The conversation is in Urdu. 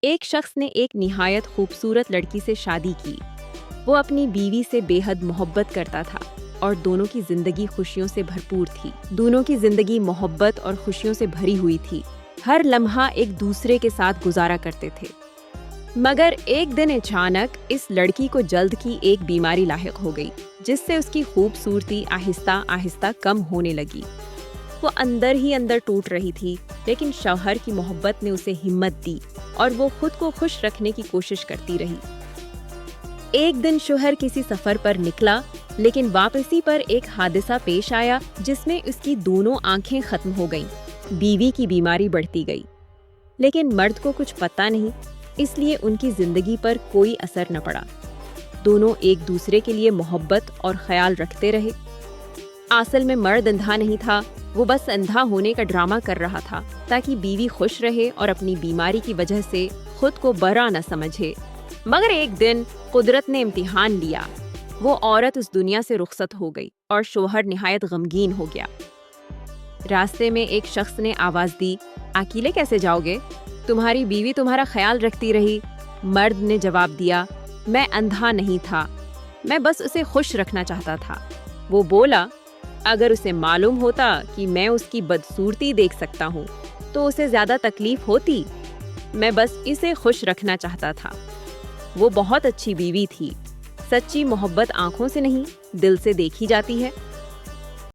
ایک شخص نے ایک نہایت خوبصورت لڑکی سے شادی کی۔ وہ اپنی بیوی سے بے حد محبت کرتا تھا اور دونوں کی زندگی خوشیوں سے بھرپور تھی۔ دونوں کی زندگی محبت اور خوشیوں سے بھری ہوئی تھی۔ ہر لمحہ ایک دوسرے کے ساتھ گزارا کرتے تھے۔ مگر ایک دن اچانک اس لڑکی کو جلد کی ایک بیماری لاحق ہو گئی، جس سے اس کی خوبصورتی آہستہ آہستہ کم ہونے لگی۔ وہ اندر ہی اندر ٹوٹ رہی تھی، لیکن شوہر کی محبت نے اسے ہمت دی اور وہ خود کو خوش رکھنے کی کوشش کرتی رہی۔ ایک دن شوہر کسی سفر پر نکلا، لیکن واپسی پر ایک حادثہ پیش آیا جس میں اس کی دونوں آنکھیں ختم ہو گئیں۔ بیوی کی بیماری بڑھتی گئی، لیکن مرد کو کچھ پتہ نہیں، اس لیے ان کی زندگی پر کوئی اثر نہ پڑا۔ دونوں ایک دوسرے کے لیے محبت اور خیال رکھتے رہے۔ اصل میں مرد اندھا نہیں تھا، وہ بس اندھا ہونے کا ڈرامہ کر رہا تھا تاکہ بیوی خوش رہے اور اپنی بیماری کی وجہ سے خود کو برا نہ سمجھے۔ مگر ایک دن قدرت نے امتحان لیا۔ وہ عورت اس دنیا سے رخصت ہو گئی اور شوہر نہایت غمگین ہو گیا۔ راستے میں ایک شخص نے آواز دی، اکیلے کیسے جاؤ گے؟ تمہاری بیوی تمہارا خیال رکھتی رہی۔ مرد نے جواب دیا، میں اندھا نہیں تھا، میں بس اسے خوش رکھنا چاہتا تھا۔ وہ بولا، اگر اسے معلوم ہوتا کہ میں اس کی بدصورتی دیکھ سکتا ہوں تو اسے زیادہ تکلیف ہوتی، میں بس اسے خوش رکھنا چاہتا تھا۔ وہ بہت اچھی بیوی تھی۔ سچی محبت آنکھوں سے نہیں، دل سے دیکھی جاتی ہے۔